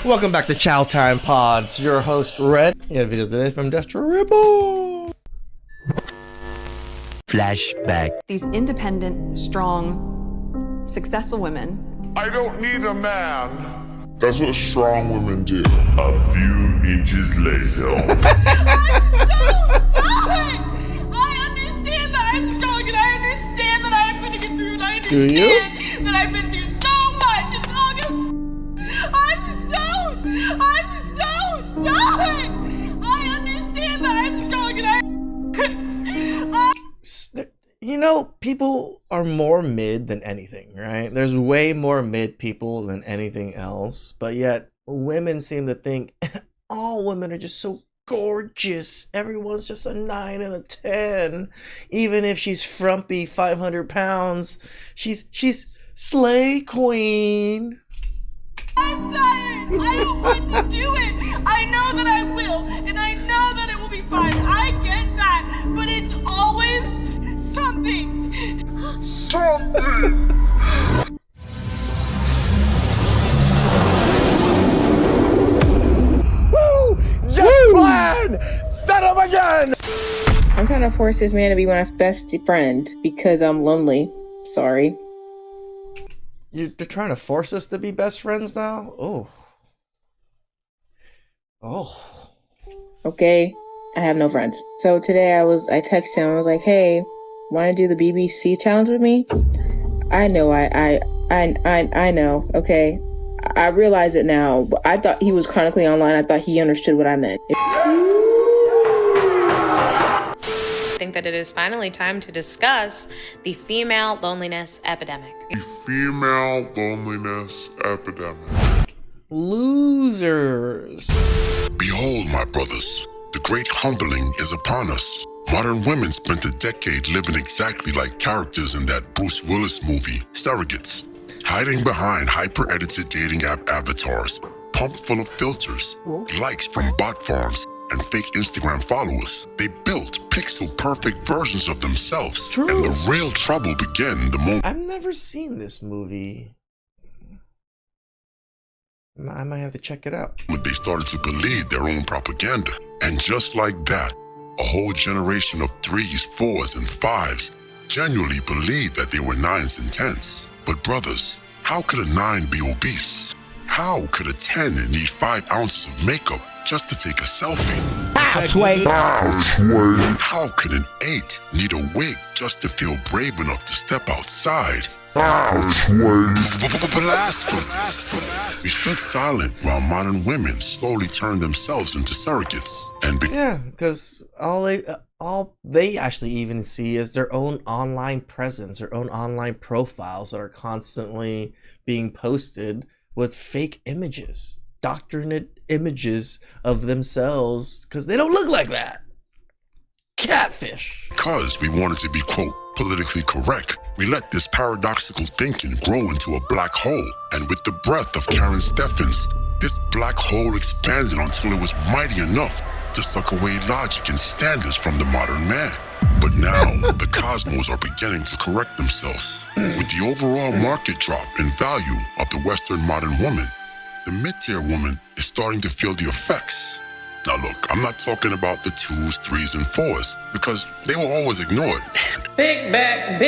Welcome back to Chow Time Pods. Your host Red. We have a video today from DestroReborn. Flashback. These independent, strong, successful women. I don't need a man. That's what strong women do. A few inches later. I'm so done! I understand that I'm strong and I understand that I am going to get through and I understand that I've been through so much and I'm so done! I understand that I'm strong and You know, people are more mid than anything, right? There's way more mid people than anything else, but yet women seem to think all women are just so gorgeous. Everyone's just a 9 and a 10. Even if she's frumpy 500 pounds, she's slay queen. I'm tired! I don't want to do it! I know that I will, and I know that it will be fine. I get that, but it's always something. Woo! Just plan! Set up again! I'm trying to force this man to be my best friend because I'm lonely. Sorry. They're trying to force us to be best friends now? Oh. Okay, I have no friends. So today I texted him. I was like, "Hey, want to do the BBC challenge with me?" I know. I know. Okay, I realize it now. But I thought he was chronically online. I thought he understood what I meant. I think that it is finally time to discuss the female loneliness epidemic. The female loneliness epidemic. Losers. Behold, my brothers, the great humbling is upon us. Modern women spent a decade living exactly like characters in that Bruce Willis movie, Surrogates, hiding behind hyper-edited dating app avatars, pumped full of filters, likes from bot farms, and fake Instagram followers. They built pixel-perfect versions of themselves. True. And the real trouble began the moment. I've never seen this movie. I might have to check it out. They started to believe their own propaganda. And just like that, a whole generation of 3s, 4s, and 5s genuinely believed that they were 9s and 10s. But brothers, how could a 9 be obese? How could a 10 need 5 ounces of makeup just to take a selfie? How could an 8 need a wig just to feel brave enough to step outside? Blasphemy. We stood silent while modern women slowly turned themselves into surrogates. Yeah, because all they actually even see is their own online presence, their own online profiles that are constantly being posted with fake images, doctrinate images of themselves, because they don't look like that. Catfish. Because we wanted to be, quote, politically correct, we let this paradoxical thinking grow into a black hole. And with the breath of Karen Steffens, this black hole expanded until it was mighty enough to suck away logic and standards from the modern man. But now, the cosmos are beginning to correct themselves. With the overall market drop in value of the Western modern woman, the mid-tier woman is starting to feel the effects. Now look, I'm not talking about the 2s, 3s, and 4s, because they were always ignored. Big back.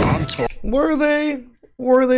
I'm talking. Were they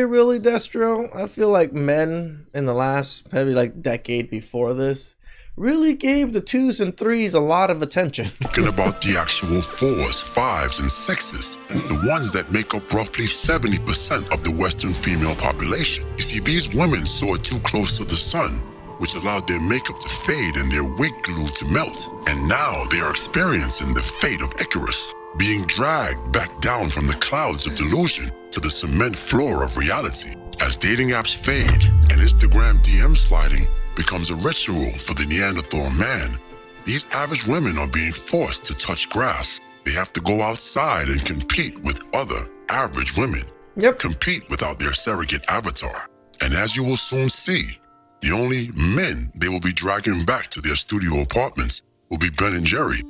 really, Destro? I feel like men in the last maybe like decade before this really gave the 2s and 3s a lot of attention. Talking about the actual 4s, 5s, and 6s, the ones that make up roughly 70% of the Western female population. You see, these women saw it too close to the sun, which allowed their makeup to fade and their wig glue to melt. And now they are experiencing the fate of Icarus, being dragged back down from the clouds of delusion to the cement floor of reality. As dating apps fade and Instagram DM sliding becomes a ritual for the Neanderthal man, these average women are being forced to touch grass. They have to go outside and compete with other average women. Yep. Compete without their surrogate avatar. And as you will soon see, the only men they will be dragging back to their studio apartments will be Ben and Jerry.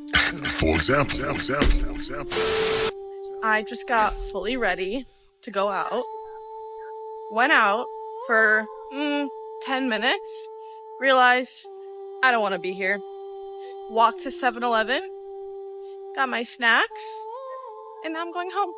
For example. I just got fully ready to go out. Went out for 10 minutes. realized I don't want to be here. Walked to 7-Eleven, got my snacks, and now I'm going home.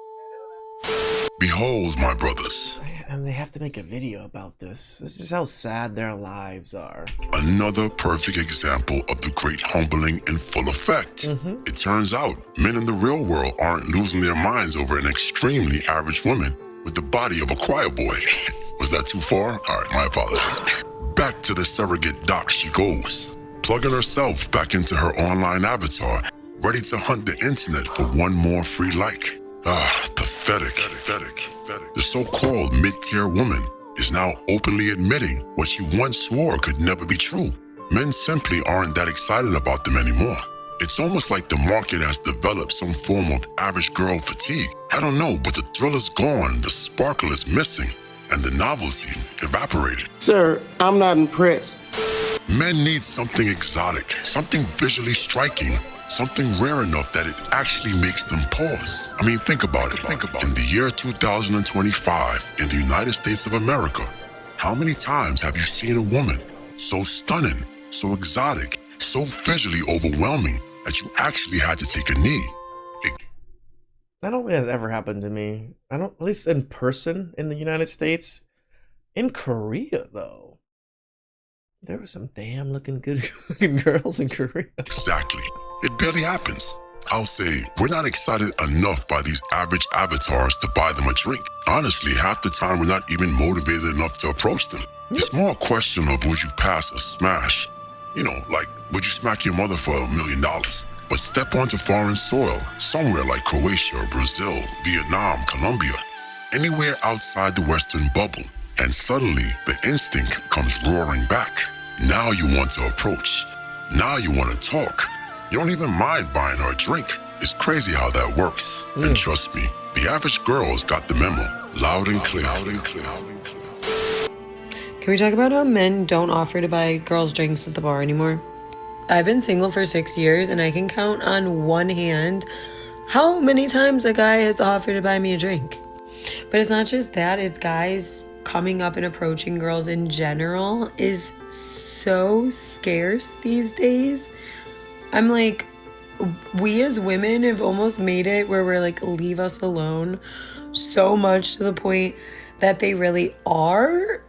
Behold, my brothers, And they have to make a video about this. This is how sad their lives are. another perfect example of the great humbling in full effect. It turns out men in the real world aren't losing their minds over an extremely average woman with the body of a choir boy. Was that too far? All right, my apologies. Back to the surrogate doc she goes, plugging herself back into her online avatar, ready to hunt the internet for one more free like. Pathetic. The so-called mid-tier woman is now openly admitting what she once swore could never be true. Men simply aren't that excited about them anymore. It's almost like the market has developed some form of average girl fatigue. I don't know, but the thrill is gone, the sparkle is missing, and the novelty evaporated. Sir, I'm not impressed. Men need something exotic, something visually striking, something rare enough that it actually makes them pause. I mean, think about it. In the year 2025, in the United States of America, how many times have you seen a woman so stunning, so exotic, so visually overwhelming that you actually had to take a knee? I don't think that's ever happened to me. I don't, at least in person in the United States. In Korea, though, there were some damn looking good looking girls in Korea. Exactly. It barely happens. I'll say, we're not excited enough by these average avatars to buy them a drink. Honestly, half the time we're not even motivated enough to approach them. It's more a question of would you pass a smash? You know, like, would you smack your mother for $1 million? But step onto foreign soil, somewhere like Croatia, Brazil, Vietnam, Colombia, anywhere outside the Western bubble, and suddenly the instinct comes roaring back. Now you want to approach. Now you want to talk. You don't even mind buying her a drink. It's crazy how that works. And trust me, the average girl's got the memo. Loud and clear. Can we talk about how men don't offer to buy girls drinks at the bar anymore? I've been single for 6 years and I can count on one hand how many times a guy has offered to buy me a drink. But it's not just that, it's guys coming up and approaching girls in general is so scarce these days. I'm like, we as women have almost made it where we're like, leave us alone so much to the point that they really are.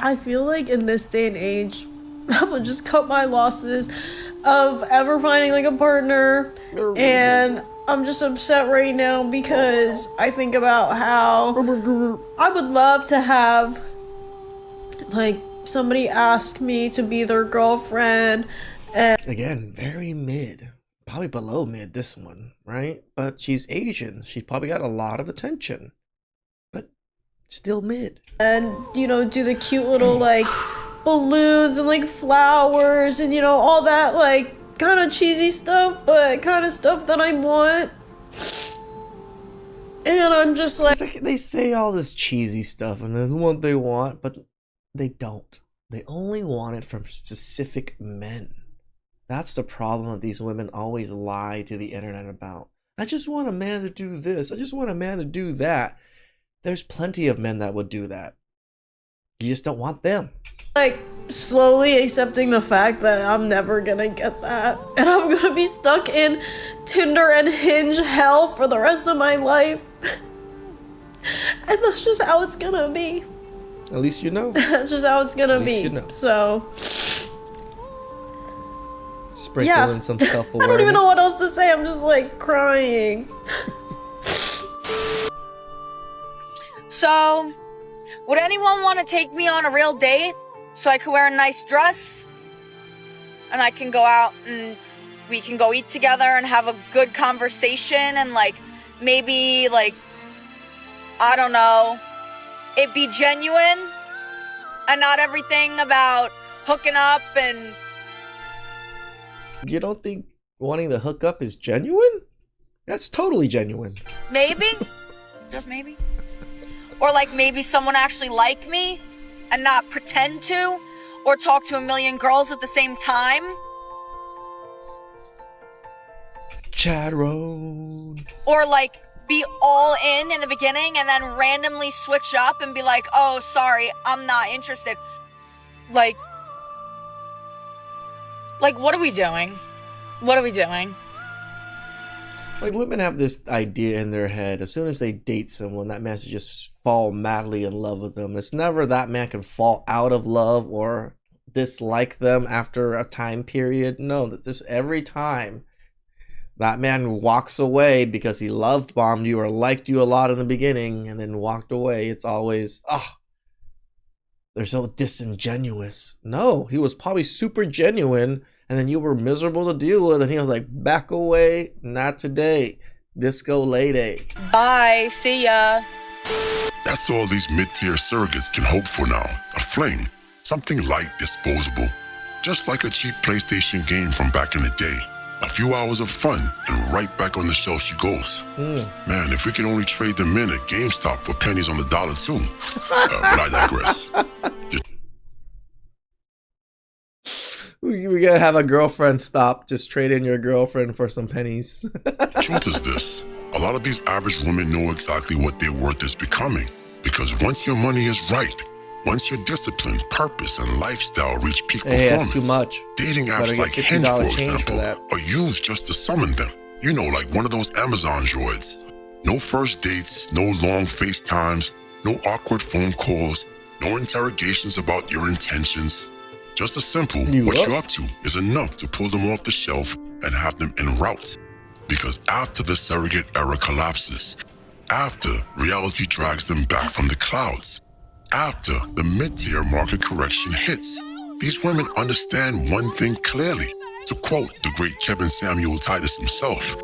I feel like in this day and age, I'm gonna just cut my losses of ever finding like a partner, and I'm just upset right now because I think about how I would love to have like somebody ask me to be their girlfriend, and Again, very mid. Probably below mid, this one, right? But she's Asian. She probably got a lot of attention. But still mid. and you know, do the cute little like balloons and like flowers and you know all that like kind of cheesy stuff, but kind of stuff that I want. And I'm just like, They say all this cheesy stuff and that's what they want, but they don't. They only want it from specific men. That's the problem that these women always lie to the internet about. I just want a man to do this. I just want a man to do that. There's plenty of men that would do that. You just don't want them. like slowly accepting the fact that I'm never gonna get that, and I'm gonna be stuck in Tinder and Hinge hell for the rest of my life. And that's just how it's gonna be. At least you know. That's just how it's gonna be. You know. So Sprinkle in some self-awareness. I don't even know what else to say. I'm just like crying. So, would anyone want to take me on a real date so I could wear a nice dress and I can go out and we can go eat together and have a good conversation and like maybe like, I don't know, it be genuine and not everything about hooking up and... You don't think wanting to hook up is genuine? That's totally genuine. Maybe? Just maybe? Or like maybe someone actually like me and not pretend to, or talk to a million girls at the same time. Chatroon. Or like be all in the beginning and then randomly switch up and be like, oh, sorry, I'm not interested. Like, what are we doing? What are we doing? Like, women have this idea in their head, as soon as they date someone, that man should just fall madly in love with them. It's never that man can fall out of love or dislike them after a time period. No, that just every time that man walks away because he loved bombed you or liked you a lot in the beginning and then walked away, it's always, they're so disingenuous. No, he was probably super genuine, and then you were miserable to deal with, and he was like, back away, not today, disco lady. Bye, see ya. That's all these mid-tier surrogates can hope for now. A fling, something light, disposable. Just like a cheap PlayStation game from back in the day. A few hours of fun, and right back on the shelf she goes. Man, if we can only trade them in at GameStop for pennies on the dollar too. But I digress. We gotta have a girlfriend stop. Just trade in your girlfriend for some pennies. Truth is this. A lot of these average women know exactly what their worth is becoming. Because once your money is right, once your discipline, purpose, and lifestyle reach peak performance, that's too much. Dating apps like Hinge, for example, are used just to summon them. You know, like one of those Amazon droids. No first dates, no long FaceTimes, no awkward phone calls, no interrogations about your intentions. Just a simple, what you're up to is enough to pull them off the shelf and have them en route. Because after the surrogate era collapses, after reality drags them back from the clouds, after the mid-tier market correction hits, these women understand one thing clearly. To quote the great Kevin Samuel Titus himself,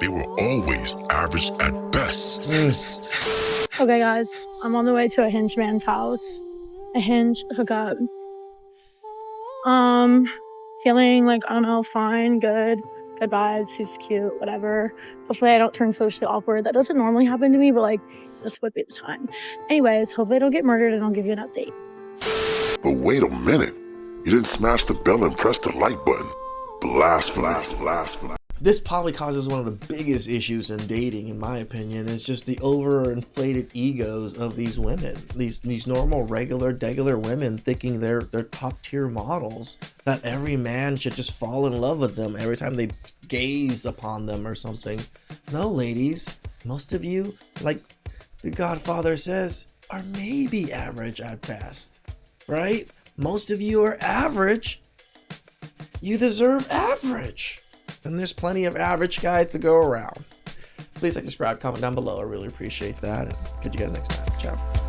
they were always average at best. Okay, guys, I'm on the way to a Hinge man's house. A Hinge hookup. Feeling like, I don't know, fine, good vibes, he's cute, whatever. Hopefully I don't turn socially awkward. That doesn't normally happen to me, but like, this would be the time. Anyways, hopefully I don't get murdered and I'll give you an update. But wait a minute. You didn't smash the bell and press the like button. Blasphemy. This probably causes one of the biggest issues in dating, in my opinion. It's just the overinflated egos of these women. These normal, regular, degular women thinking they're top tier models, that every man should just fall in love with them every time they gaze upon them or something. No, ladies, most of you, like the Godfather says, are maybe average at best, right? Most of you are average. You deserve average. And there's plenty of average guys to go around. Please like, subscribe, comment down below. I really appreciate that. Catch you guys next time. Ciao.